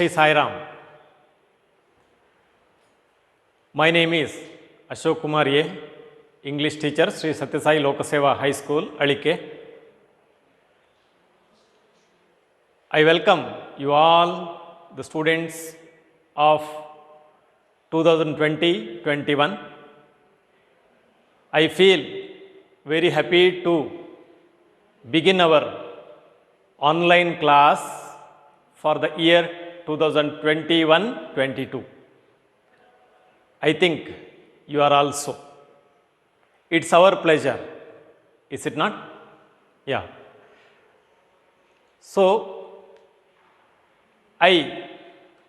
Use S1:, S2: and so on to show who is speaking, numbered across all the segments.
S1: Sri Sai Ram. My name is Ashok Kumar A, English teacher, Sri Satya Sai Lokaseva High School, Alike. I welcome you all, the students of 2020-21. I feel very happy to begin our online class for the year 2021-22. I think you are also. It's our pleasure, is it not? Yeah. So, I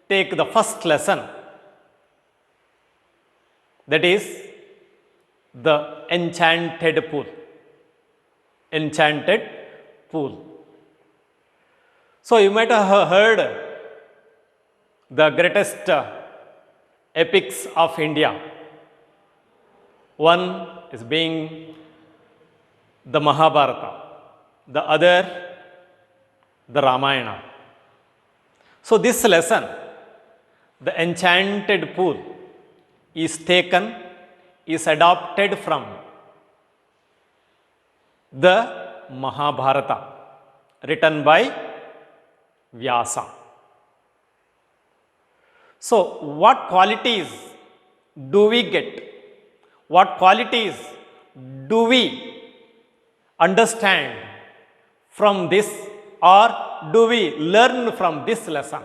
S1: take the first lesson, that is the enchanted pool. Enchanted pool. So, you might have heard the greatest epics of India. One is being the Mahabharata, the other the Ramayana. So, this lesson, the enchanted pool, is adopted from the Mahabharata, written by Vyasa. So, what qualities do we get? What qualities do we understand from this, or do we learn from this lesson?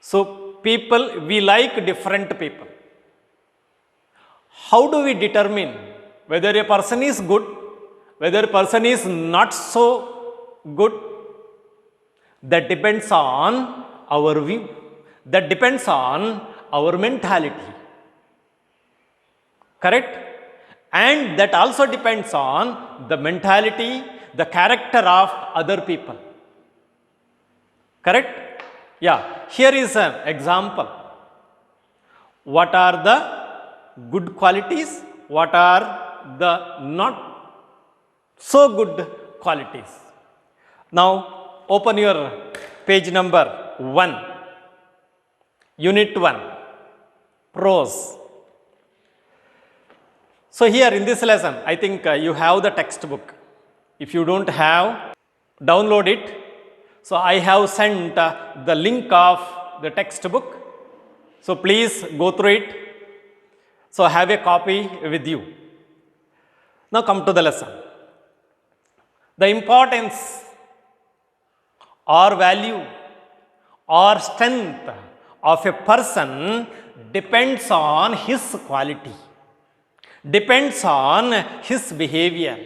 S1: So, we like different people. How do we determine whether a person is good, whether a person is not so good? That depends on our view, that depends on our mentality. Correct? And that also depends on the mentality, the character of other people. Correct? Yeah. Here is an example. What are the good qualities? What are the not so good qualities? Now, open your page number 1, Unit 1, Prose. So, here in this lesson, I think you have the textbook. If you don't have, download it. So, I have sent the link of the textbook. So, please go through it. So, have a copy with you. Now, come to the lesson. The importance or value or strength of a person depends on his quality, depends on his behavior.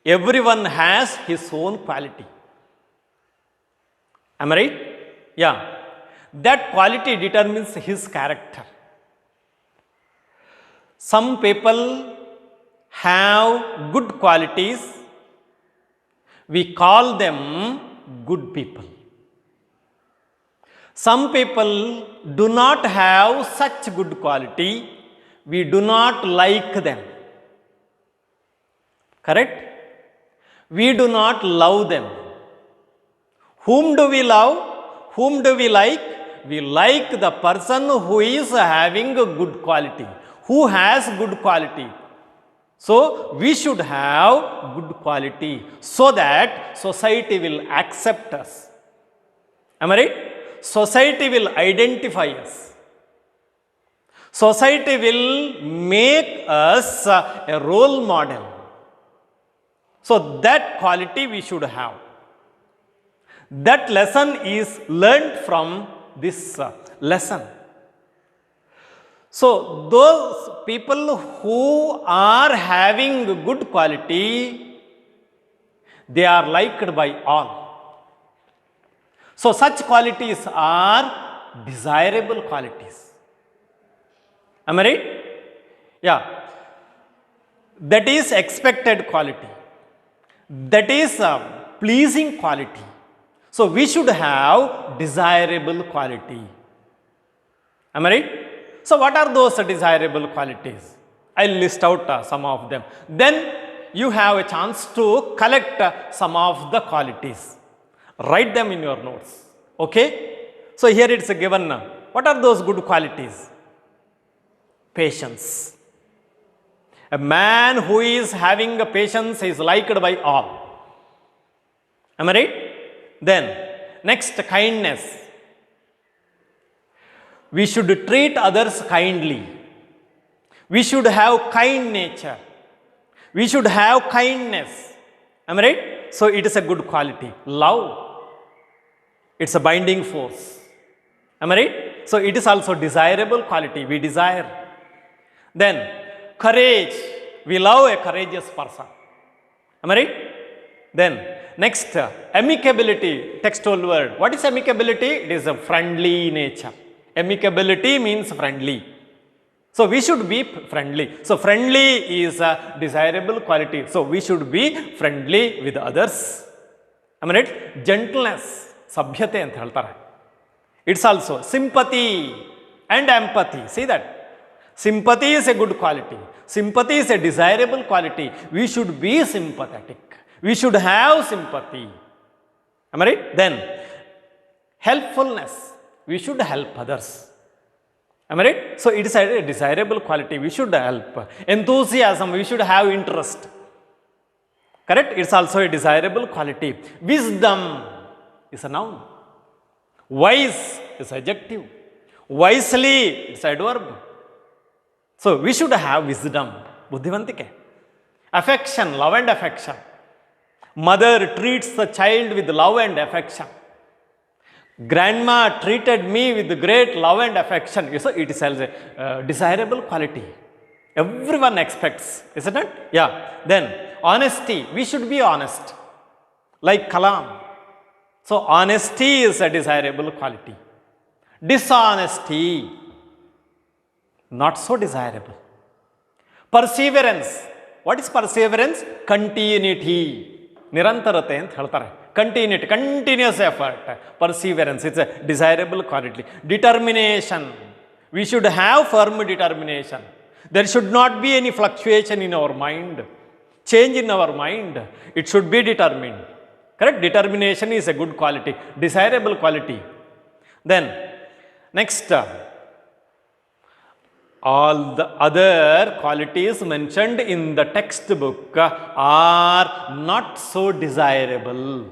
S1: Everyone has his own quality. Am I right? Yeah. That quality determines his character. Some people have good qualities. We call them good people. Some people do not have such good quality. We do not like them. Correct? We do not love them. Whom do we love? Whom do we like? We like the person who is having a good quality, who has good quality. So, we should have good quality so that society will accept us. Am I right? Society will identify us. Society will make us a role model. So, that quality we should have. That lesson is learned from this lesson. So, those people who are having good quality, they are liked by all. So, such qualities are desirable qualities. Am I right? Yeah. That is expected quality. That is pleasing quality. So, we should have desirable quality. Am I right? So, what are those desirable qualities? I will list out some of them. Then you have a chance to collect some of the qualities. Write them in your notes. Okay? So here it's given. What are those good qualities? Patience. A man who is having a patience is liked by all. Am I right? Then, next, kindness. We should treat others kindly. We should have kind nature. We should have kindness. Am I right? So it is a good quality. Love. It's a binding force. Am I right? So it is also desirable quality. We desire. Then courage. We love a courageous person. Am I right? Then next, amicability. Textual word. What is amicability? It is a friendly nature. Amicability means friendly. So we should be friendly. So friendly is a desirable quality. So we should be friendly with others. Am I right? Gentleness, sabhyate anta heltare. It's also sympathy and empathy. See that? Sympathy is a good quality. Sympathy is a desirable quality. We should be sympathetic. We should have sympathy. Am I right? Then helpfulness. We should help others. Am I right? So it is a desirable quality. We should help. Enthusiasm. We should have interest. Correct? It's also a desirable quality. Wisdom is a noun. Wise is adjective. Wisely is adverb. So we should have wisdom. Buddhivantike. Affection, love and affection. Mother treats the child with love and affection. Grandma treated me with great love and affection. So it is also a desirable quality. Everyone expects, isn't it? Yeah. Then honesty. We should be honest. Like Kalam. So honesty is a desirable quality. Dishonesty, not so desirable. Perseverance. What is perseverance? Continuity. Nirantarate anta heltare. Continuity, continuous effort. Perseverance, it's a desirable quality. Determination. We should have firm determination. There should not be any fluctuation in our mind, change in our mind. It should be determined. Correct? Determination is a good quality, desirable quality. Then, next, all the other qualities mentioned in the textbook are not so desirable.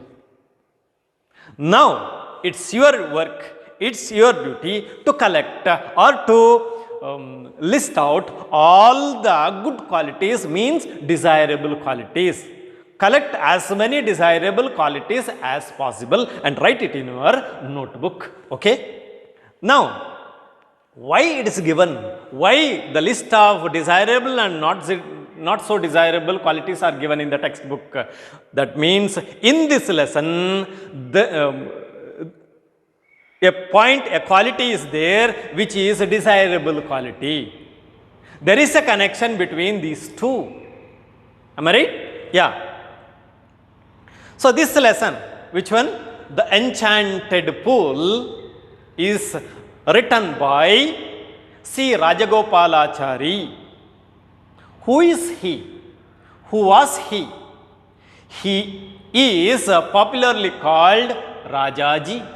S1: Now, it's your work, it's your duty to collect or to list out all the good qualities, means desirable qualities. Collect as many desirable qualities as possible and write it in your notebook. Okay? Now, why it is given? Why the list of desirable and not so desirable qualities are given in the textbook? That means in this lesson, a quality is there which is a desirable quality. There is a connection between these two. Am I right? Yeah. So this lesson, which one? The Enchanted Pool, is written by C. Rajagopalachari. Who is he? Who was he? He is popularly called Rajaji.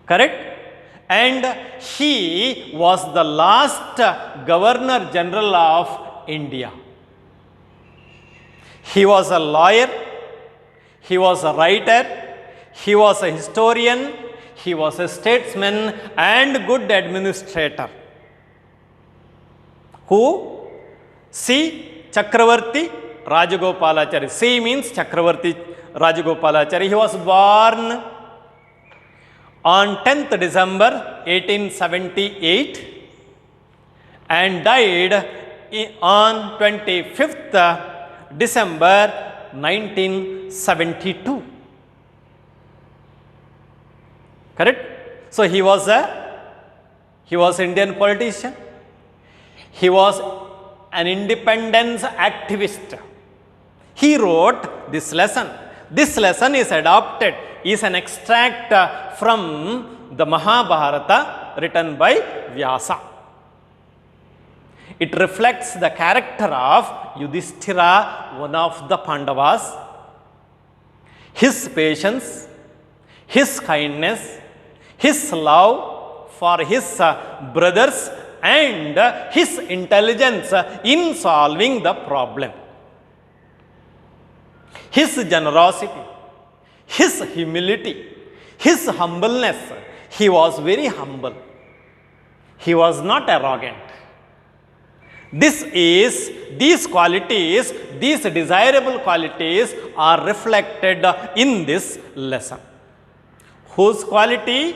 S1: Correct? And he was the last Governor General of India. He was a lawyer, he was a writer, he was a historian, he was a statesman and good administrator. Who? C. Chakravarti Rajagopalachari. C means Chakravarti Rajagopalachari. He was born on 10th December 1878 and died on 25th December 1972. Correct? So he was Indian politician. He was an independence activist. He wrote this lesson. This lesson is adopted, is an extract from the Mahabharata written by Vyasa. It reflects the character of Yudhishthira, one of the Pandavas. his patience, his kindness, his love for his brothers, and his intelligence in solving the problem. His generosity, his humility, his humbleness. He was very humble. He was not arrogant. These qualities, these desirable qualities are reflected in this lesson. Whose quality?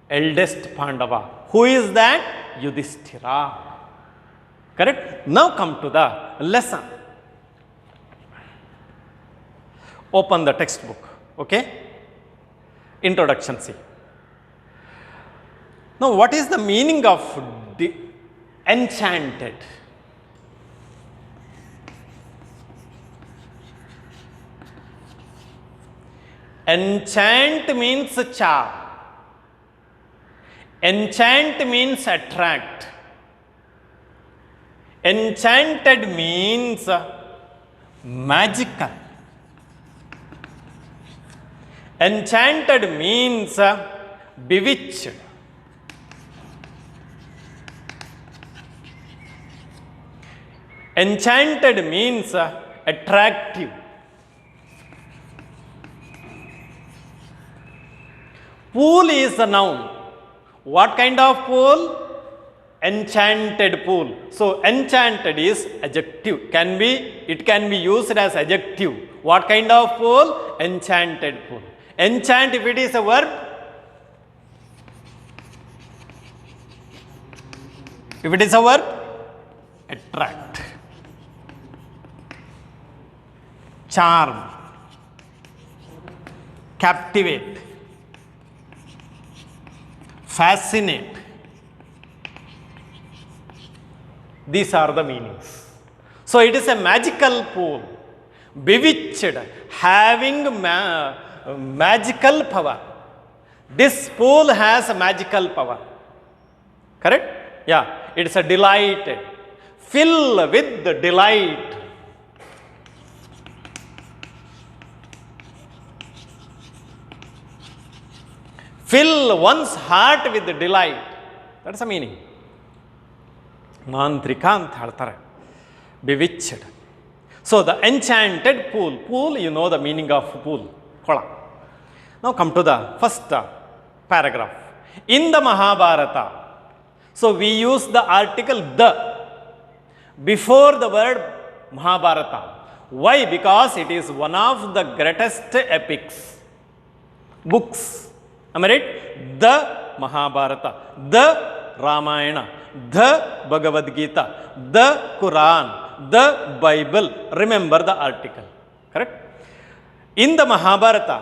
S1: Eldest Pandava. Who is that? Yudhishthira. Correct? Now come to the lesson. Open the textbook. Okay? Introduction, see. Now, what is the meaning of enchanted? Enchant means charm. Enchant means attract. Enchanted means magical. Enchanted means bewitched. Enchanted means attractive. Pool is a noun. What kind of pool? Enchanted pool. So enchanted is adjective. It can be used as adjective. What kind of pool? Enchanted pool. Enchant, if it is a verb, if it is a verb, attract, charm, captivate, fascinate. These are the meanings. So it is a magical pool, bewitched, having magical power. This pool has a magical power. Correct? Yeah, it is a delight. Fill with delight. Fill one's heart with delight. That's the meaning. Mantrika anta ಹೇಳ್ತಾರೆ. Bewitched. So the enchanted pool. Pool, you know the meaning of pool. Kola. Now come to the first paragraph. In the Mahabharata. So we use the article the before the word Mahabharata. Why? Because it is one of the greatest epics. Books. Am I right? The Mahabharata, the Ramayana, the Bhagavad Gita, the Quran, the Bible. Remember the article. Correct? In the Mahabharata,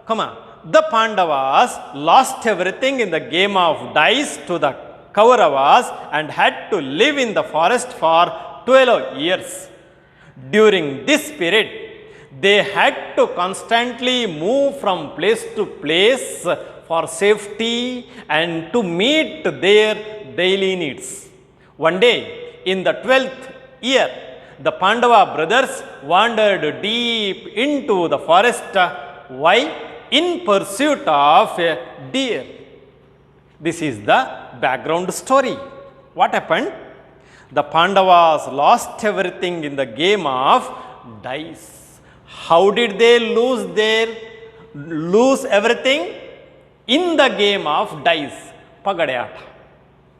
S1: come on, the Pandavas lost everything in the game of dice to the Kauravas and had to live in the forest for 12 years. During this period, they had to constantly move from place to place for safety and to meet their daily needs. One day, in the 12th year, the Pandava brothers wandered deep into the forest. Why? In pursuit of a deer. This is the background story. What happened? The Pandavas lost everything in the game of dice. How did they lose everything? In the game of dice. Pagadayata.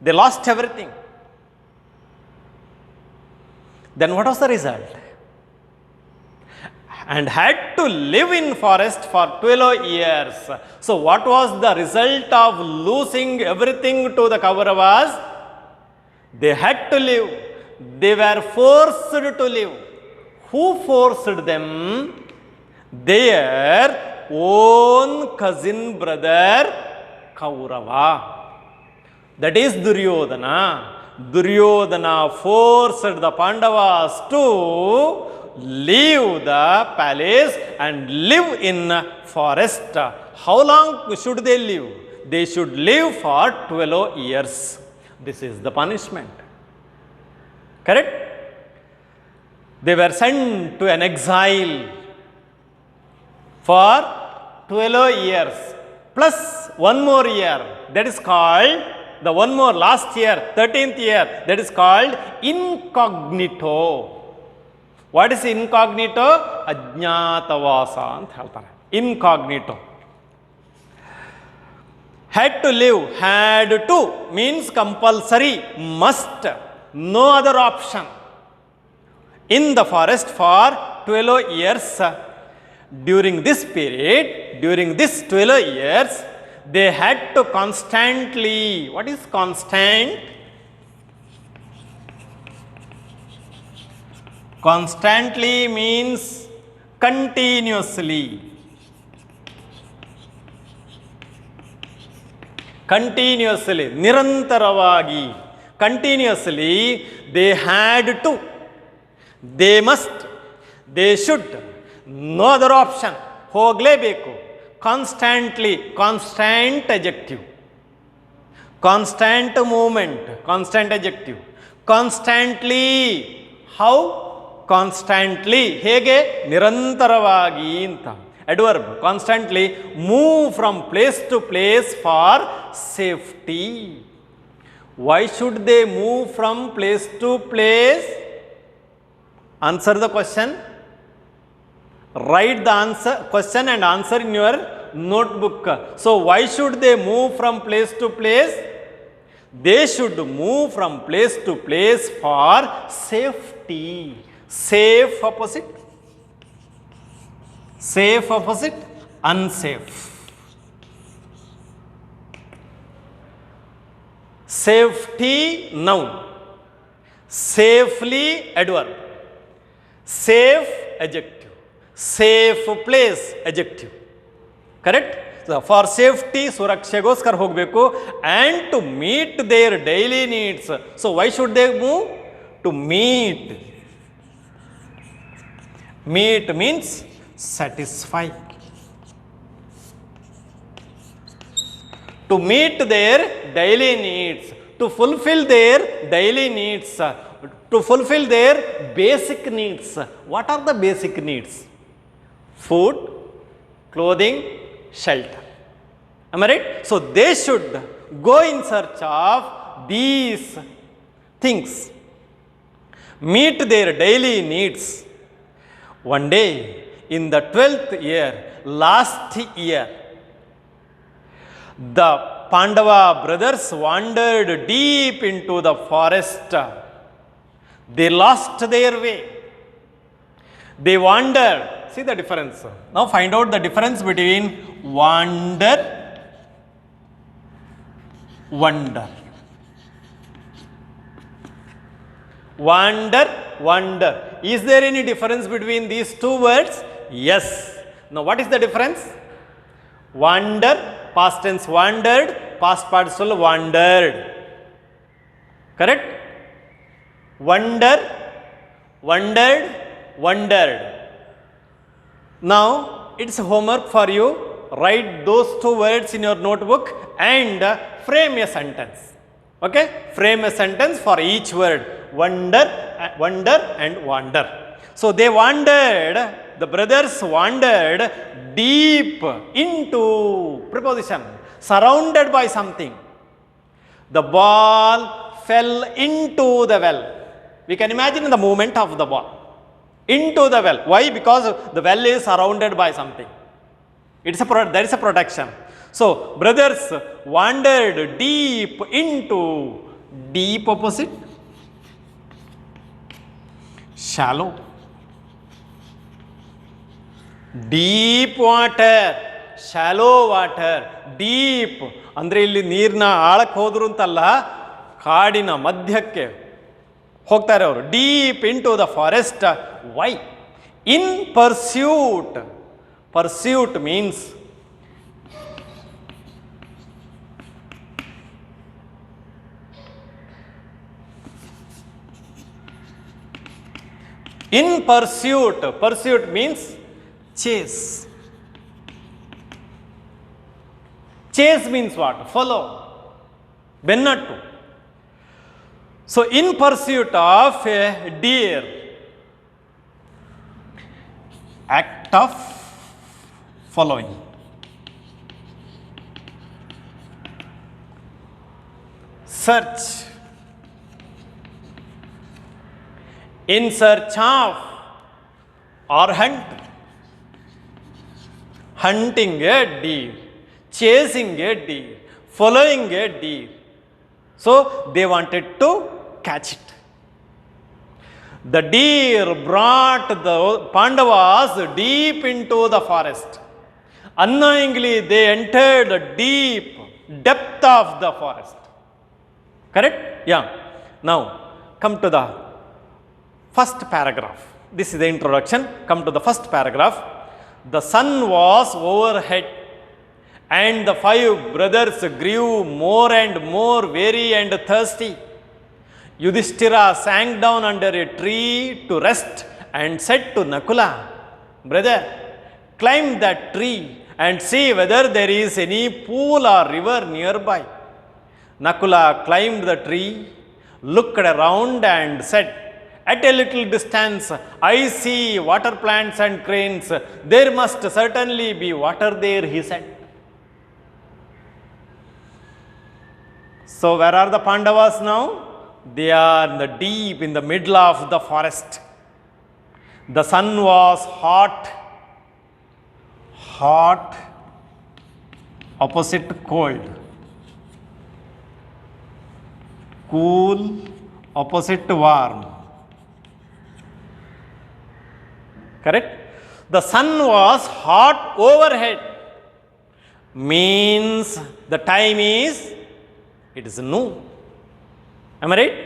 S1: They lost everything. Then what was the result? And had to live in forest for 12 years. So what was the result of losing everything to the Kauravas? They had to live. They were forced to live. Who forced them? Their own cousin brother Kaurava. That is Duryodhana. Duryodhana forced the Pandavas to leave the palace and live in forest. How long should they live? They should live for 12 years. This is the punishment. Correct? They were sent to an exile. for 12 years plus one more year, that is called the one more last year, 13th year, that is called incognito. What is incognito? Ajñātavāsa ಅಂತ ಹೇಳ್ತಾರೆ. Incognito. Had to live, had to means compulsory, must, no other option. In the forest for 12 years. During this period, during this 12 years, they had to constantly, what is constant? Constantly means continuously. Continuously, nirantaravagi. Continuously, they had to, they must, they should, no other option. ಹೋಗಲೇಬೇಕು. Constantly, constant adjective. Constant movement, constant adjective. Constantly, how? Constantly, ಹೇಗೆ? ನಿರಂತರವಾಗಿ ಅಂತ. Adverb, constantly move from place to place for safety. Why should they move from place to place? Answer the question. Write the answer, question and answer in your notebook. So why should they move from place to place? They should move from place to place for safety. Safe opposite? Safe opposite? Unsafe. Safety noun. Safely adverb. Safe adjective. Safe place adjective. Correct? So for safety, ಸುರಕ್ಷೆಗೋಸ್ಕರ ಹೋಗಬೇಕು and to meet their daily needs. So why should they move? To meet. Meet means satisfy. To meet their daily needs, to fulfill their daily needs, to fulfill their basic needs. What are the basic needs? Food, clothing, shelter. Am I right? So they should go in search of these things, meet their daily needs. One day, in the 12th year, last year, the Pandava brothers wandered deep into the forest. They lost their way. They wandered. See the difference. Now find out the difference between wander, wonder. Wander, wonder. Is there any difference between these two words? Yes. Now what is the difference? Wander, past tense wandered, past participle wandered. Correct? Wonder, wondered, wondered. Now it's homework for you. Write those two words in your notebook and frame a sentence. Okay? Frame a sentence for each word. Wonder, wonder and wander. So they wandered, the brothers wandered deep into, preposition, surrounded by something. The ball fell into the well. We can imagine the movement of the ball into the well. Why? Because the well is surrounded by something. There is a protection. So brothers wandered deep into, deep opposite, shallow. Deep water, shallow water, deep ಅಂದರೆ ಇಲ್ಲಿ ನೀರಿನ ಆಳಕ್ಕೆ ಹೋದ್ರು ಅಂತಲ್ಲ, ಕಾಡಿನ ಮಧ್ಯಕ್ಕೆ ಹೋಗ್ತಾರೆ ಅವರು. Deep into the forest. Why? In pursuit. Pursuit means in pursuit. Pursuit means chase. Chase means what? Follow. Bennattu. So in pursuit of a deer. Act of following. Search, in search of, or hunt, hunting a deer, chasing a deer, following a deer. So they wanted to catch it. The deer brought the Pandavas deep into the forest. Unknowingly they entered the deep depth of the forest. Correct? Yeah. Now come to the first paragraph. This is the introduction. Come to the first paragraph. The sun was overhead, and the 5 brothers grew more and more weary and thirsty. Yudhishthira sank down under a tree to rest and said to Nakula, "Brother, climb that tree and see whether there is any pool or river nearby." Nakula climbed the tree, looked around and said, "At a little distance, I see water plants and cranes. There must certainly be water there," he said. So where are the Pandavas now? They are in the deep, in the middle of the forest. The sun was hot, opposite cold. Cool, opposite warm. Correct? The sun was hot overhead. Means the time is, it is noon. Am I right?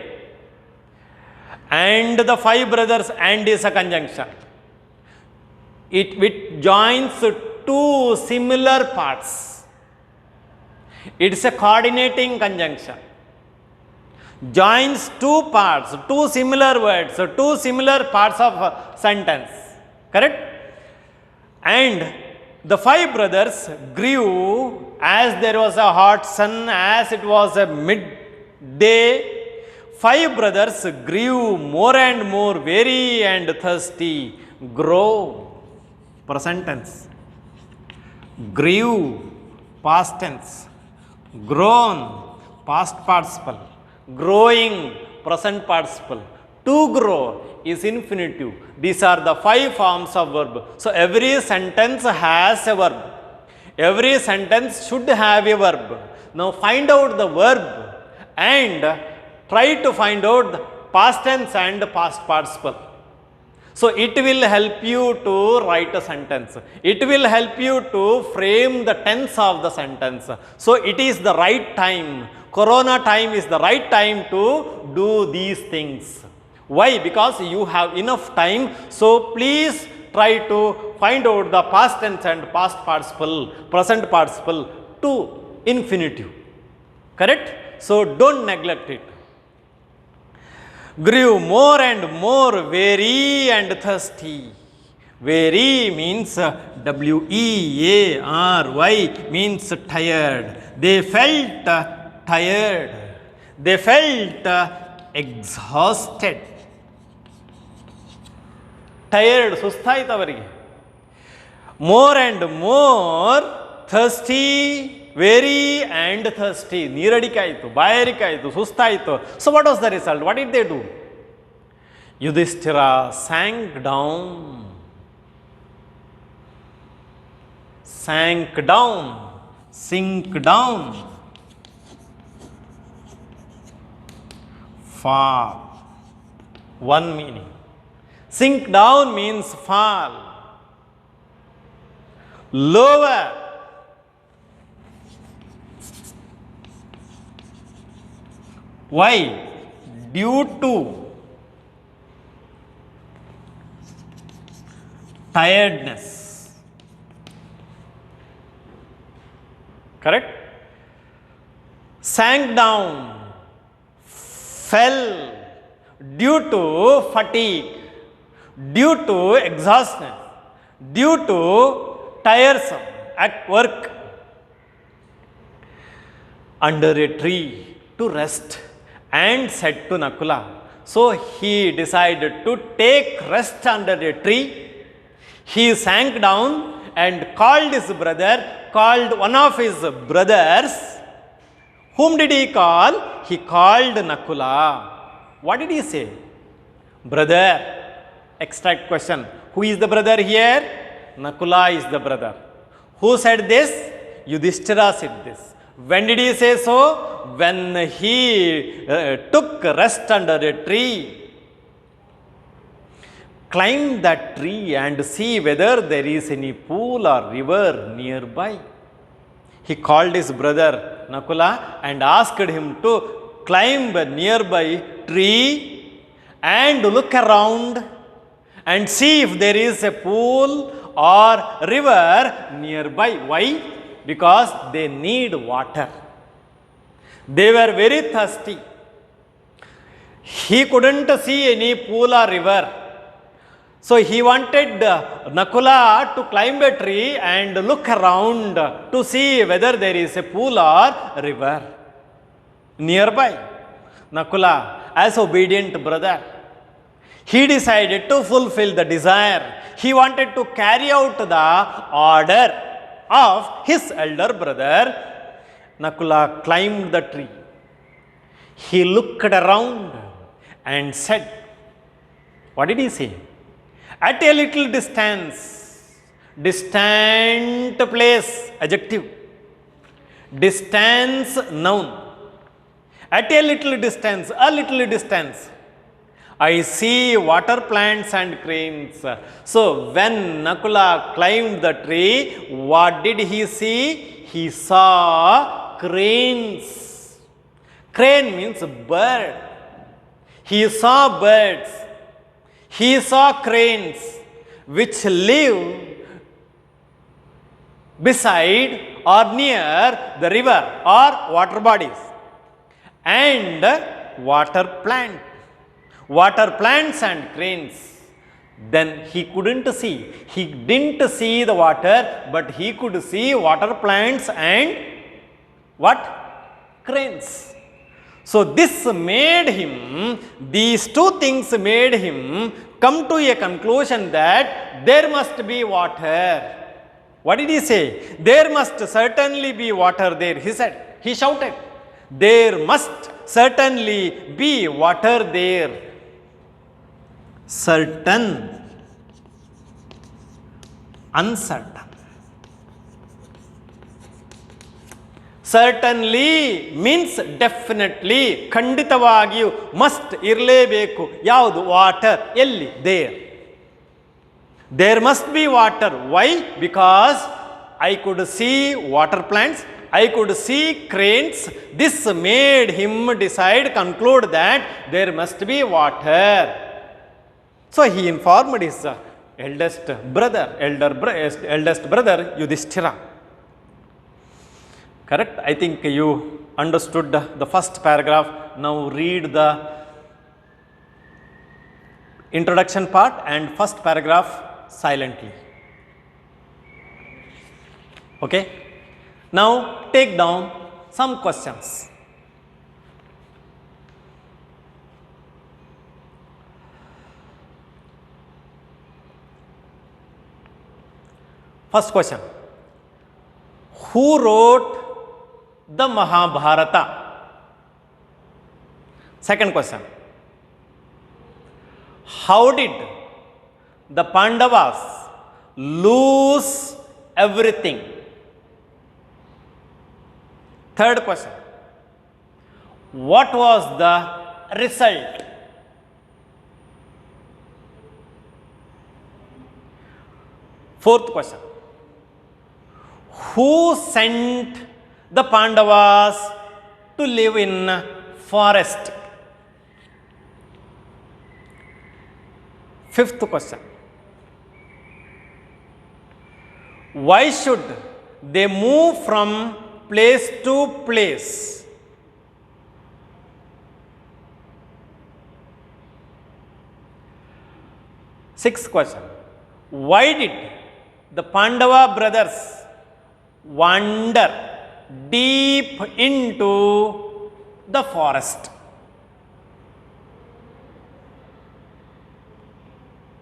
S1: And the 5 brothers, and is a conjunction. It joins 2 similar parts. It is a coordinating conjunction. Joins 2 parts, 2 similar words, 2 similar parts of a sentence. Correct? And the 5 brothers grew as there was a hot sun, as it was a midday. 5 brothers grew more and more weary and thirsty. Grow, present tense. Grew, past tense. Grown, past participle. Growing, present participle. To grow is infinitive. These are the 5 forms of verb. So every sentence has a verb. Every sentence should have a verb. Now find out the verb and try to find out the past tense and past participle. So it will help you to write a sentence. It will help you to frame the tense of the sentence. So it is the right time. Corona time is the right time to do these things. Why? Because you have enough time. So please try to find out the past tense and past participle, present participle to infinitive. Correct? So don't neglect it. Grew more and more weary and thirsty. Weary means W-E-A-R-Y, means tired. They felt tired. They felt exhausted. Tired, ಸುಸ್ತಾಯ್ತು ಅವರಿಗೆ. More and more thirsty, very and thirsty. ನೀರಡಿಕೆ ಆಯಿತು, ಬಾಯಾರಿಕೆ ಆಯಿತು, ಸುಸ್ತಾಯಿತು. So what was the result? What did they do? Yudhishthira sank down, sank down, sink down, fall. One meaning. Sink down means fall. Lower. Why? Due to tiredness. Correct? Sank down, fell due to fatigue, due to exhaustion, due to tiresome at work, under a tree to rest, and said to Nakula. So he decided to take rest under a tree. He sank down and called his brother, called one of his brothers. Whom did he call? He called Nakula. What did he say? Brother. Extract question. Who is the brother here? Nakula is the brother. Who said this? Yudhishthira said this. When did he say so? When he took rest under a tree. Climb that tree and see whether there is any pool or river nearby. He called his brother Nakula and asked him to climb a nearby tree and look around and see if there is a pool or river nearby. Why? Because they need water. They were very thirsty. He couldn't see any pool or river. So he wanted Nakula to climb a tree and look around to see whether there is a pool or river nearby. Nakula, as obedient brother, he decided to fulfill the desire. He wanted to carry out the order of his elder brother. Nakula climbed the tree. He looked around and said, what did he say? At a little distance, distant place, adjective, distance, noun. At a little distance, I see water plants and cranes. So when Nakula climbed the tree, what did he see? He saw cranes. Crane means bird. He saw birds. He saw cranes which live beside or near the river or water bodies, and water plants and cranes. Then he couldn't see. He didn't see the water, but he could see water plants and what? Cranes. So this made him, these two things made him come to a conclusion that there must be water. What did he say? There must certainly be water there. He said, he shouted, there must certainly be water there. Certain, uncertain. Certainly means definitely, ಖಂಡಿತವಾಗಿಯೂ, must ಇರಲೇಬೇಕು. ಯಾವುದು? Water. ಎಲ್ಲಿ? there. There must be water. Why? Because I could see water plants, I could see cranes. This made him decide, conclude that there must be water. So he informed his eldest brother Yudhishthira. Correct? I think you understood the first paragraph. Now read the introduction part and first paragraph silently. Okay? Now take down some questions. First question. Who wrote the Mahabharata? Second question. How did the Pandavas lose everything? Third question. What was the result? Fourth question. Who sent the Pandavas to live in forest? Fifth question. Why should they move from place to place? Sixth question. Why did the Pandava brothers wander deep into the forest?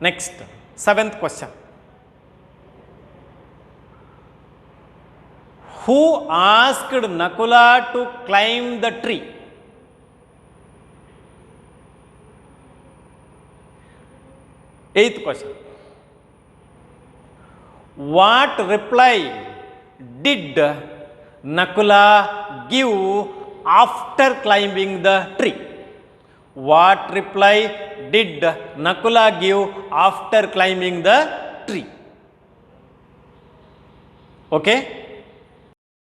S1: Next, seventh question. Who asked Nakula to climb the tree? Eighth question. What reply did Nakula give after climbing the tree? What reply did Nakula give after climbing the tree? Okay?